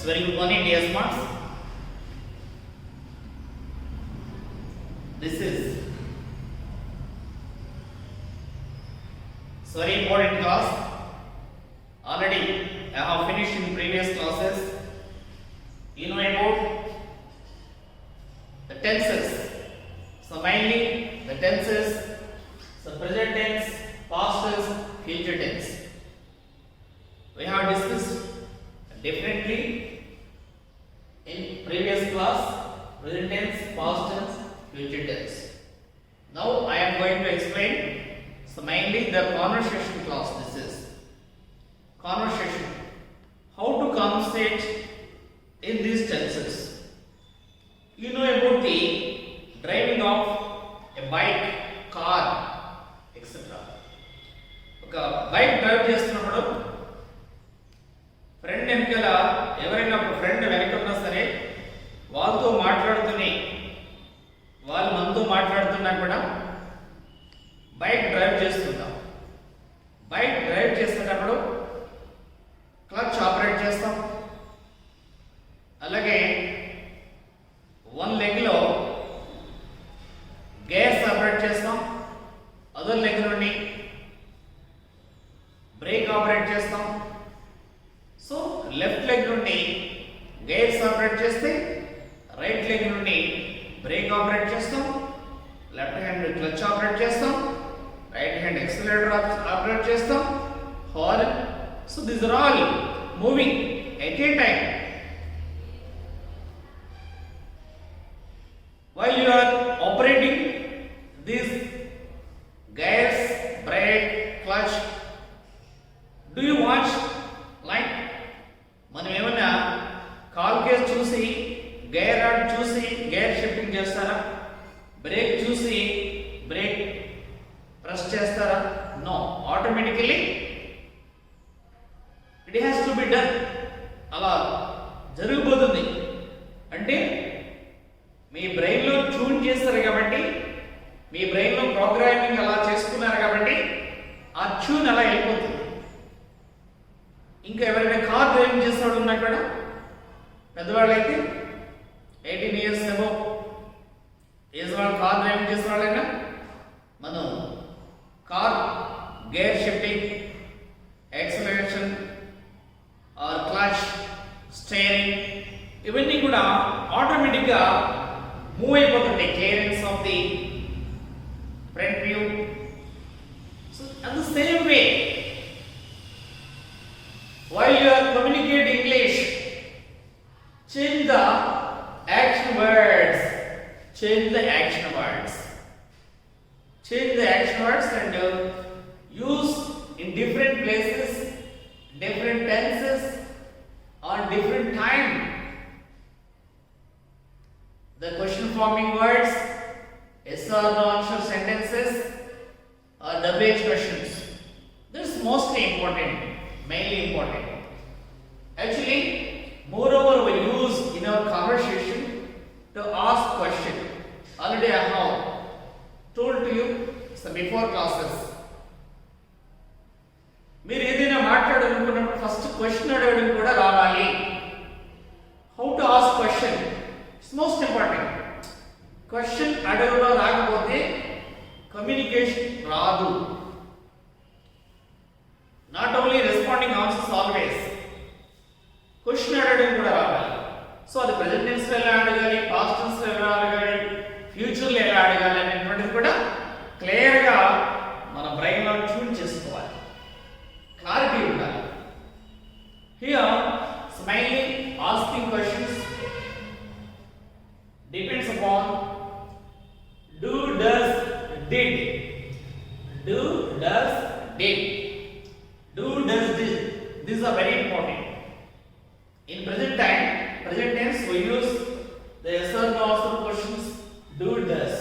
Very good morning, dear smarts. This is very important class. Already I have finished in previous classes. You know about the tenses. So mainly the tenses, the present tense, past tense, future tense. We have discussed differently in previous class, present tense, past tense, future tense. Now I am going to explain. So mainly the conversation class. This is conversation. How to conversate in these tenses. You know about the driving of a bike, car, etc. ఒక bike drive చేస్తున్నప్పుడు friend వెనకాల ఎవరైనా ఒక friend వెనకున్నా సరే వాళ్ళతో మాట్లాడుతూనే వాళ్ళు మనతో మాట్లాడుతున్నా కూడా బైక్ డ్రైవ్ చేస్తుంటాం. బైక్ డ్రైవ్ చేసేటప్పుడు క్లచ్ ఆపరేట్ చేస్తాం. అలాగే వన్ లెగ్లో గేర్స్ ఆపరేట్ చేస్తాం. అదర్ లెగ్ నుండి బ్రేక్ ఆపరేట్ చేస్తాం. సో లెఫ్ట్ లెగ్ నుండి గేర్స్ ఆపరేట్ చేస్తే రైట్ లెగ్ నుండి బ్రేక్ ఆపరేట్ చేస్తాం. లెఫ్ట్ హ్యాండ్ క్లచ్ ఆపరేట్ చేస్తాం. రైట్ హ్యాండ్ ఎక్సిలరేటర్ ఆపరేట్ చేస్తాం. Horn. So these are all moving at a time. While you are operating these gears, brake, clutch, do you watch like మనం ఏమన్నా కాల్ కేస్ చూసి gear rod చూసి gear shifting చేస్తారా? Brake చూసి బ్రేక్ ప్రెస్ చేస్తారా? No, automatically it has to be done. అలా జరిగిపోతుంది. అంటే మీ బ్రెయిన్లో ట్యూన్ చేస్తారు కాబట్టి, మీ బ్రెయిన్లో ప్రోగ్రామింగ్ అలా చేసుకున్నారు కాబట్టి ఆ ట్యూన్ అలా వెళ్ళిపోతుంది. ఇంకా ఎవరైనా కార్ డ్రైవింగ్ చేసేవాడు ఉన్నా కూడా పెద్దవాళ్ళు అయితే 18 years ఏమో ఏజ్ వాళ్ళు కార్ డ్రైవింగ్ చేసే వాళ్ళైనా మనం car gear shifting, acceleration or clutch, steering ఇవన్నీ కూడా ఆటోమేటిక్గా మూవ్ అయిపోతుంటాయి. Clearance of the front view. So and the same way while you are communicating English, change the action words. Change the action words. Change the action words and use in different places, different tenses, or different time. The question forming words, yes or no answer sentences, or WH questions. This is mostly important, mainly important. Actually, moreover, we use in our conversation to ask question. Already I have told to you before classes. మీరు ఏదైనా మాట్లాడాలనుకున్నప్పుడు first question అడగడం కూడా రావాలి. How to ask question it's most important. Question అడగడం రాకపోతే communication రాదు. Not only responding answers always, question అడగడం కూడా రావాలి. సో అది ప్రెజెంట్ టెన్స్లో ఎలా అడగాలి, పాస్ట్ టెన్స్లో ఎలా అడగాలి, ఫ్యూచర్లో ఎలా అడగాలి అనేటువంటిది కూడా క్లియర్గా మన బ్రెయిన్లో ట్యూన్ చేసుకోవాలి. క్లారిటీ ఉండాలి. Here smiley asking questions depends upon do, does, did. Do, does, did. Do, does, did. These are very important. In present time, present tense, we use the yes or no answer questions do, does.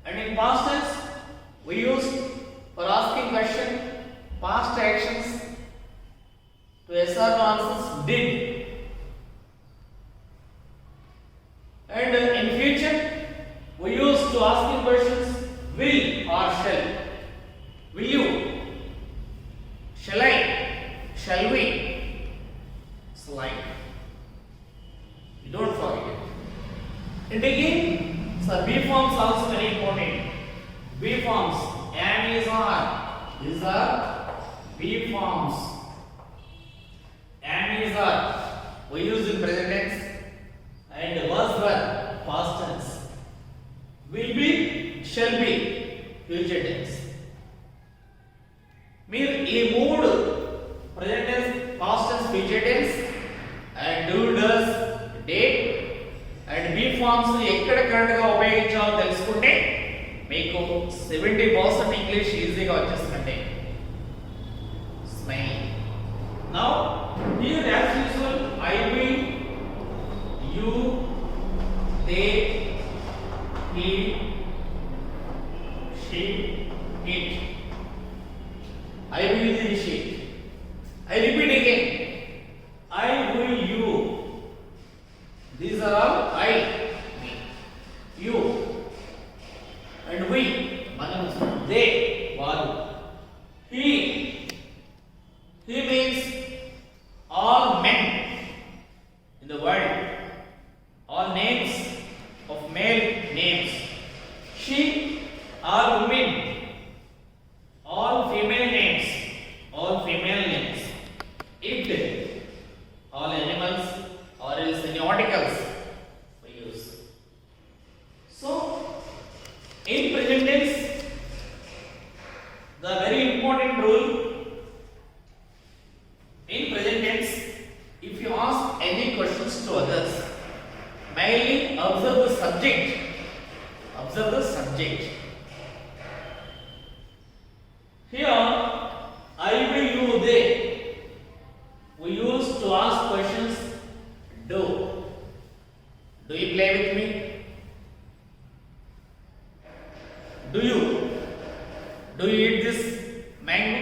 And in past tense, we use for asking question past actions to yes or no answers did. And in future, we use to asking questions will or shall. Will you? Shall I? Shall we? also very important. B forms. Am, is, are. These are B forms. Am, is, are. We use in present tense. And was, were, past tense. Will be, shall be, future tense. మీరు ఈ మూడు present tense, past tense, future tense and do, does, date and be forms ఎక్కడ correct గా ఉపయోగించాలో తెలుసుకుంటే మీకు 70% English ఈజీగా వచ్చేస్తుంది. Smile. Now here as usual I will, you, they, he, she, it. I will initiate. I repeat again. I will, you. These are all I, me, you, and we. Manam, they, varu. He. He means all men in the world. All names of male names. She, all women. All female names, all female names. It, all animals or else any articles we use. So, in present tense, the very important rule in present tense, if you ask any questions to others, mainly observe the subject. Observe the subject. Here, I will, you, they. We use to ask questions. Do. Do you play with me? Do you? Do you eat this mango?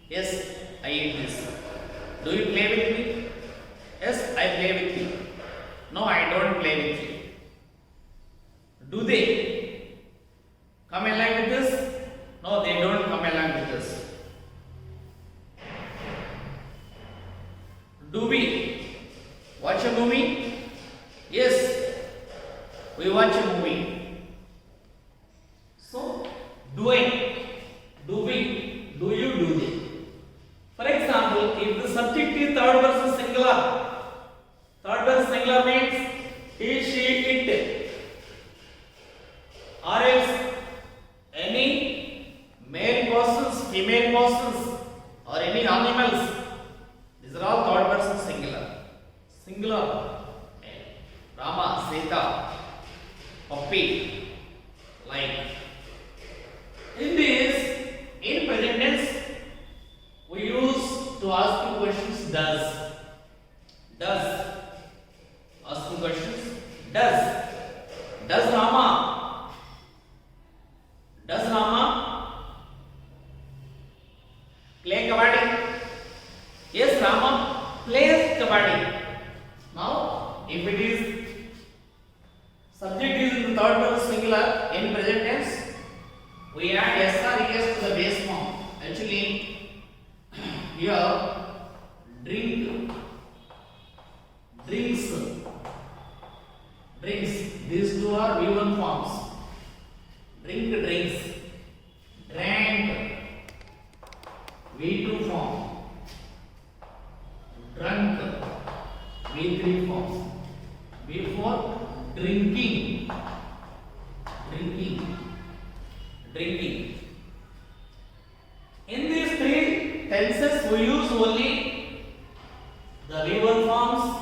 Yes, I eat this. Do you play with me? Yes, I play with you. No, I don't play with you. Do they come along with this? No, they don't come along with us. Do we watch a movie? Yes, we watch a movie. So, do I, do we, do you, do they? For example, if the subject is third person singular means he, she, it, or else any male persons, female persons, or any animals. These are all third person singular. Singular. Rama, Sita, puppy, like. In this, in present tense, we use to ask the questions does. Does. Asking questions. Does. Does Rama? Does Rama play kabaddi? Yes, Rama plays kabaddi. Now, if it is subject is in the third person singular in present tense, we add s or es to the base form. Actually, here drink, drinks, drinks. These two are V1 forms. Drink, drinks. Drank, V2 form. Drunk, V3 form. V4, drinking, drinking, drinking. In these three tenses, we use only the V1 forms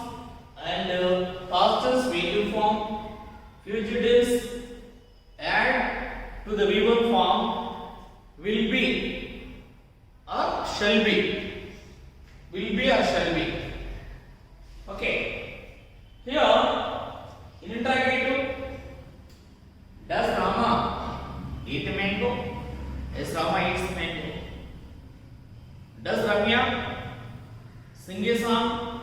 and past tense V2 form. Future tense add to the V1 form will be or shall be. Will be or shall be. Okay. Here, in interrogative, does Rama eat mango? Yes, Rama eats mango. Does Ramya sing a song?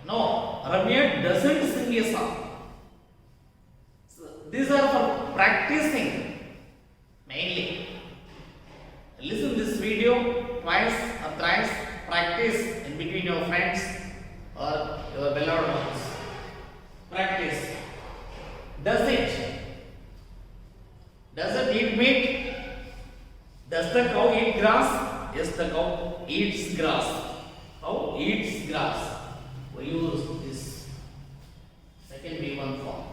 No, Ramya doesn't sing a song. So, these are for practicing mainly. Listen this video twice or thrice. Practice in between your friends or your beloved ones. Practice. Does it? Does it eat meat? Does the cow eat grass? Yes, the cow eats grass. Cow eats grass. We use this second V1 form.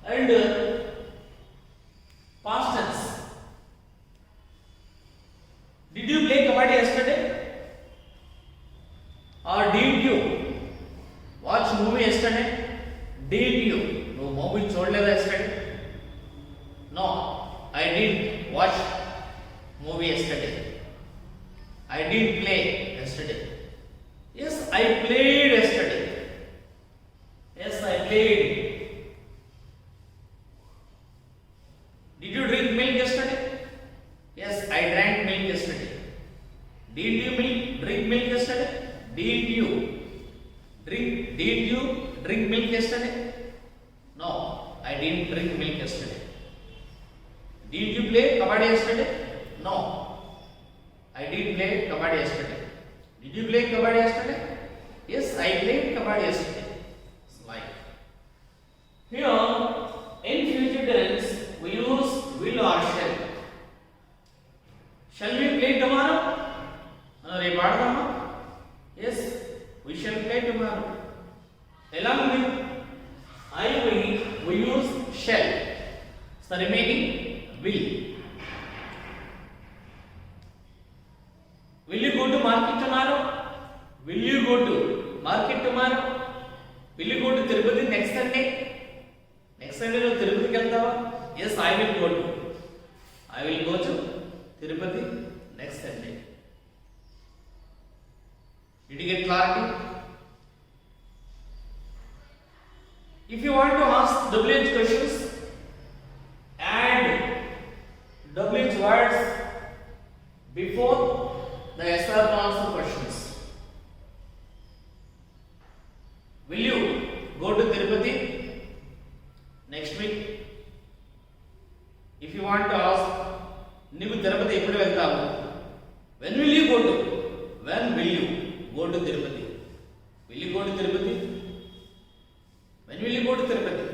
And past tense. Did you play kabaddi yesterday? Or did you watch movie yesterday? Did you? No movie chodleda yesterday? No, I didn't watch movie yesterday. I didn't play yesterday. Yes, I played yesterday. Yes, I played. Did you drink milk yesterday? Yes, I drank milk yesterday. Did you drink milk yesterday? Did you drink milk yesterday? No, I didn't drink milk yesterday. Did you play kabaddi yesterday? No, I didn't play kabaddi yesterday. Did you play kabaddi yesterday? Yes, I played kabaddi yesterday. It's like here in future tense we use will or shall. Shall we play tomorrow? Yes, we shall play tomorrow. Along with I we use shall. So the remaining will. Will you go to market tomorrow? Will you go to market tomorrow? Will you go to Tirupati next Sunday? Next Sunday no Tirupati keltava? Yes, I will go to. I will go to Tirupati next Sunday. Did you get clarity? If you want to ask WH questions, add WH words before the yes or no answer questions. Will you go to Tirupati next week? If you want to ask, Nivu Tirupati eppudu veltavu? When will you go to? When will you go to Tirupati? Will you go to Tirupati? When will you go to Tirupati?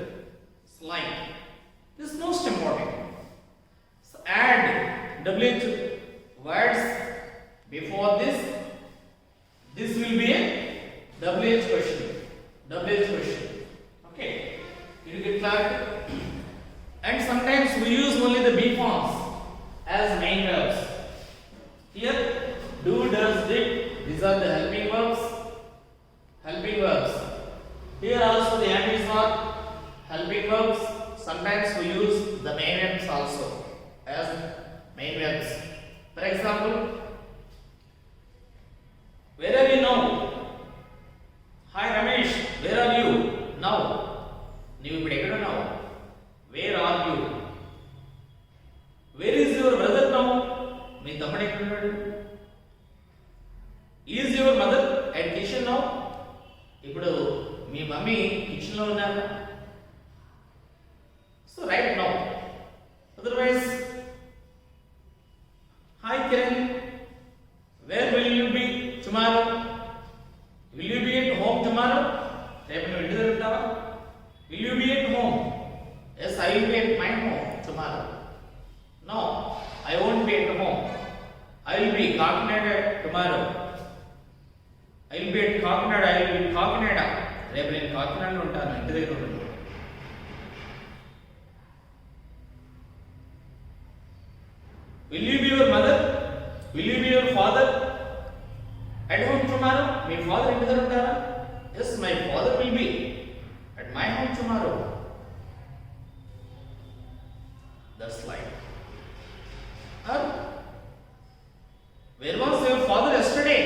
Slide. This is most important. So add WH words before this. This will be a WH question. WH question. Okay. Did you get clarity? And sometimes we use only the be forms as main verbs. Here, do, does, did. These are the helping verbs. Helping verbs. Here also the and is not helping verbs. Sometimes we use the main verbs also as main verbs. For example, where are you now? Hi Ramesh, where are you now? Neevu ippudu ekkada now? Where are you? Where is your brother now? Mee tammudu ekkada unnadu? Is your mother at kitchen now? Ippudu మీ mummy kitchen లో ఉన్నారా? So right now. Otherwise hi Kiran, where will you be tomorrow? Will you be at home tomorrow? రేపు నువ్వు ఇంటి దగ్గర ఉంటావా? Will you be at home? Yes, I will be at my home tomorrow. No, I won't be at home. I will be Kakinada tomorrow. I will be at Kakinada. I will be Kakinada. రేపు నేను కాకినాడలో ఉంటాను, ఇంటి దగ్గర ఉంటాను. Will you be your mother? Will you be your father at home tomorrow? Me father ఇంటి దగ్గర ఉంటారా? Yes, my father will be at my home tomorrow. That's like. Or where was your father yesterday?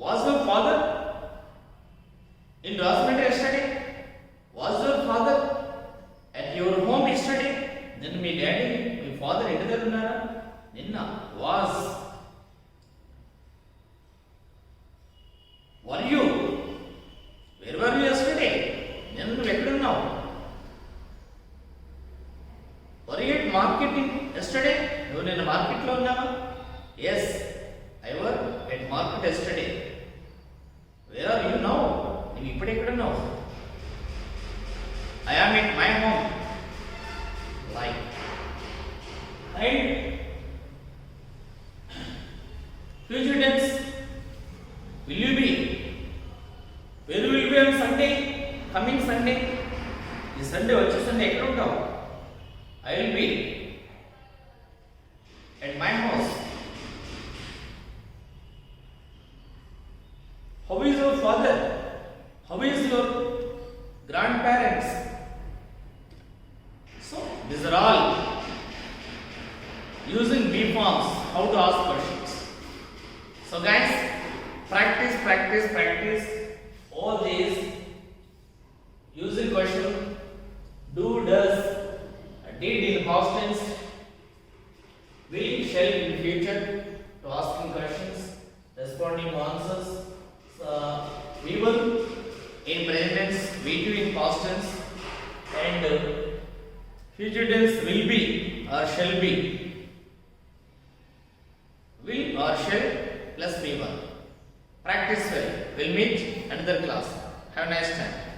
Was your father in Rajahmundry yesterday? Was your father at your home yesterday? Then me daddy, me father ఇంటి దగ్గర ఉన్నారా? నిన్న. Was. Were you? Where were you yesterday? నిన్న నువ్వు ఎక్కడున్నావు? Were you at market yesterday? నువ్వు నిన్న మార్కెట్లో ఉన్నావా? Yes, I was at market yesterday. Where are you now? నువ్వు ఇప్పుడు ఎక్కడున్నావు? I am at my home. ఎక్కడ ఉంటావు? I will be at my house. How is your father? How is your grandparents? So these are all using be forms how to ask questions. So guys, practice all these using question do, does, did in past tense, will, shall in future to asking questions, responding to answers. We will in present tense, we do in past tense, and future tense will be or shall be. Will or shall plus be1. Practice well. We'll meet another class. Have a nice time.